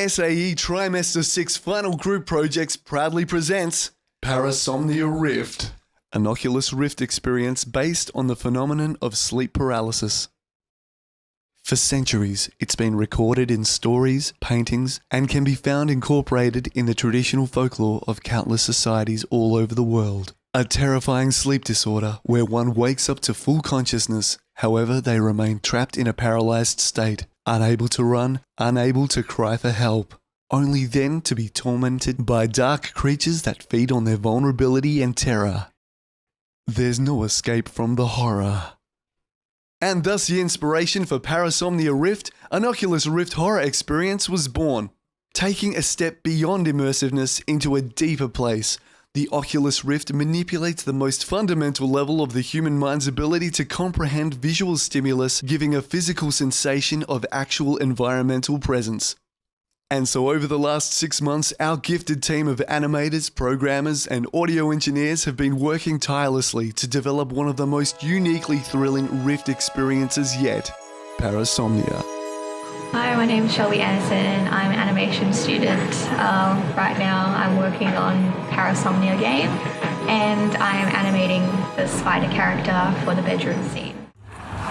SAE Trimester 6 Final Group Projects proudly presents Parasomnia Rift, an Oculus Rift experience based on the phenomenon of sleep paralysis. For centuries, it's been recorded in stories, paintings, and can be found incorporated in the traditional folklore of countless societies all over the world. A terrifying sleep disorder where one wakes up to full consciousness, however they remain trapped in a paralyzed state, unable to run, unable to cry for help, only then to be tormented by dark creatures that feed on their vulnerability and terror. There's no escape from the horror. And thus the inspiration for Parasomnia Rift, an Oculus Rift horror experience, was born. Taking a step beyond immersiveness into a deeper place, the Oculus Rift manipulates the most fundamental level of the human mind's ability to comprehend visual stimulus, giving a physical sensation of actual environmental presence. And so over the last 6 months, our gifted team of animators, programmers, and audio engineers have been working tirelessly to develop one of the most uniquely thrilling Rift experiences yet, Parasomnia. Hi, my name is Shelby Anderson. I'm an animation student. Right now I'm working on Parasomnia game and I'm animating the spider character for the bedroom scene.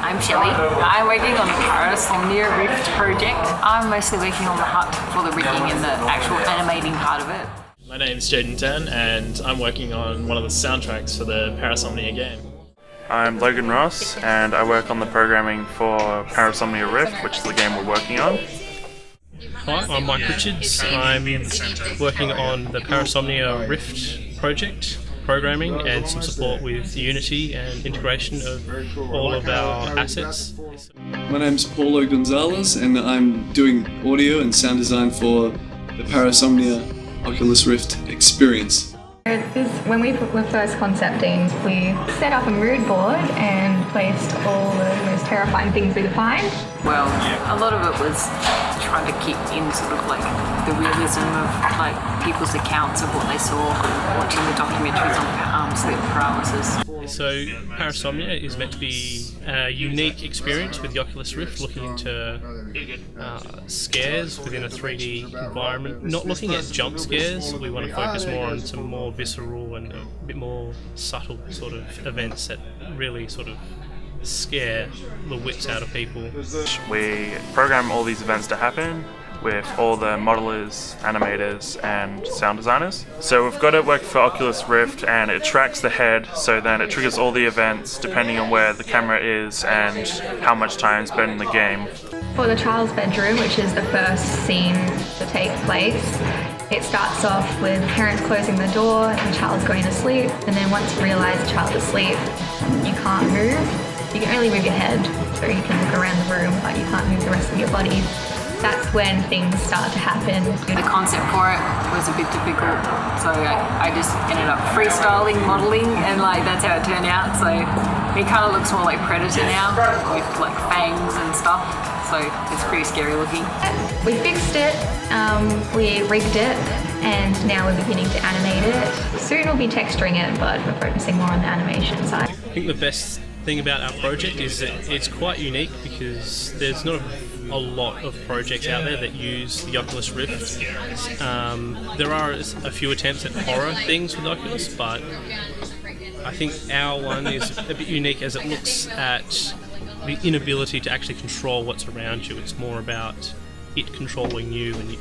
I'm Shelly. I'm working on the Parasomnia Rift project. I'm mostly working on the hut for the rigging and the actual animating part of it. My name's Jaden Tan and I'm working on one of the soundtracks for the Parasomnia game. I'm Logan Ross and I work on the programming for Parasomnia Rift, which is the game we're working on. Hi, I'm Mike Richards. I'm working on the Parasomnia Rift project, programming and some support with Unity and integration of all of our assets. My name's Paulo Gonzalez and I'm doing audio and sound design for the Parasomnia Oculus Rift experience. When we were first concepting, we set up a mood board and placed all the most terrifying things we could find. Well, a lot of it was trying to keep in sort of like the realism of like people's accounts of what they saw watching the documentaries on sleep paralysis. So Parasomnia is meant to be a unique experience with the Oculus Rift, looking into scares within a 3D environment. Not looking at jump scares, we want to focus more on some more visceral and a bit more subtle sort of events that really sort of scare the wits out of people. We program all these events to happen with all the modelers, animators and sound designers. So we've got it work for Oculus Rift and it tracks the head, so then it triggers all the events depending on where the camera is and how much time is spent in the game. For the child's bedroom, which is the first scene to take place, it starts off with parents closing the door and the child's going to sleep, and then once you realise the child is asleep, you can't move. You can only move your head, so you can look around the room, but you can't move the rest of your body. That's when things start to happen. The concept for it was a bit difficult, so I just ended up freestyling, modelling, and like that's how it turned out. So it kind of looks more like Predator now, with like fangs and stuff. So it's pretty scary looking. We fixed it, we rigged it, and now we're beginning to animate it. Soon we'll be texturing it, but we're focusing more on the animation side. I think the best thing about our project is that it's quite unique because there's not a lot of projects out there that use the Oculus Rift. There are a few attempts at horror things with Oculus, but I think our one is a bit unique as it looks at the inability to actually control what's around you. It's more about it controlling you and you.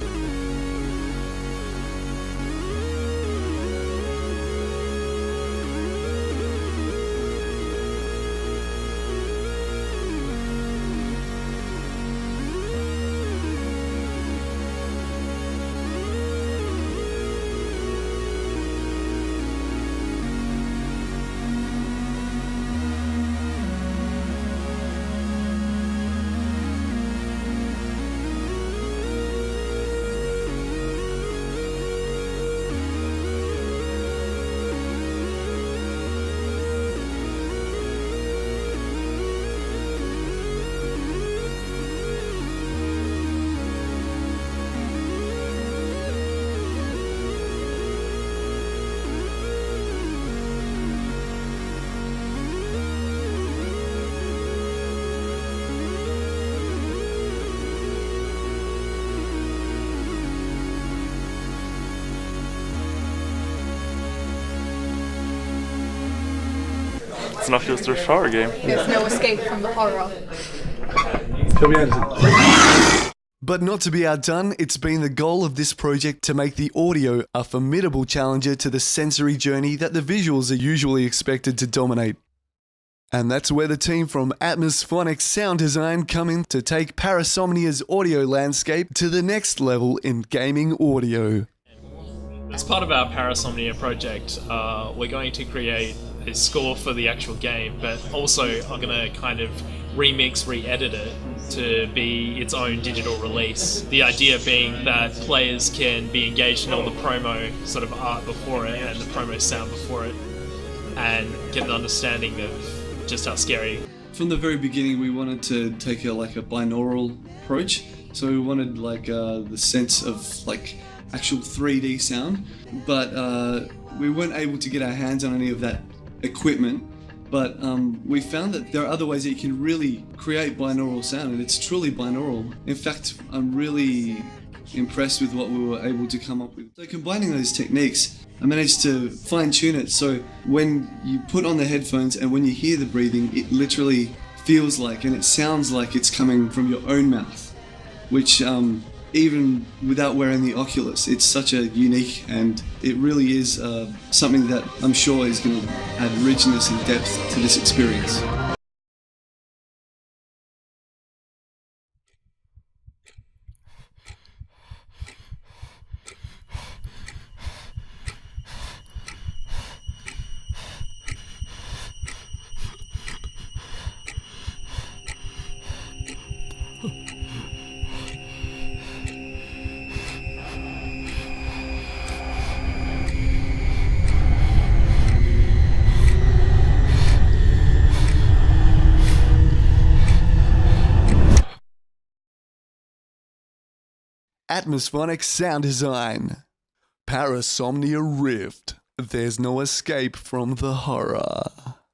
an Oculus Rift horror game. There's no escape from the horror. But not to be outdone, it's been the goal of this project to make the audio a formidable challenger to the sensory journey that the visuals are usually expected to dominate. And that's where the team from Atmosphonic Sound Design come in to take Parasomnia's audio landscape to the next level in gaming audio. As part of our Parasomnia project, we're going to create a score for the actual game, but also I'm going to kind of remix, re-edit it to be its own digital release. The idea being that players can be engaged in all the promo sort of art before it and the promo sound before it, and get an understanding of just how scary. From the very beginning, we wanted to take a binaural approach. So we wanted the sense of actual 3D sound, but we weren't able to get our hands on any of that equipment. But we found that there are other ways that you can really create binaural sound, and it's truly binaural. In fact, I'm really impressed with what we were able to come up with. So combining those techniques, I managed to fine-tune it so when you put on the headphones and when you hear the breathing, it literally feels like and it sounds like it's coming from your own mouth, which even without wearing the Oculus, it's such a unique, and it really is something that I'm sure is going to add richness and depth to this experience. Atmosphonic Sound Design. Parasomnia Rift. There's no escape from the horror.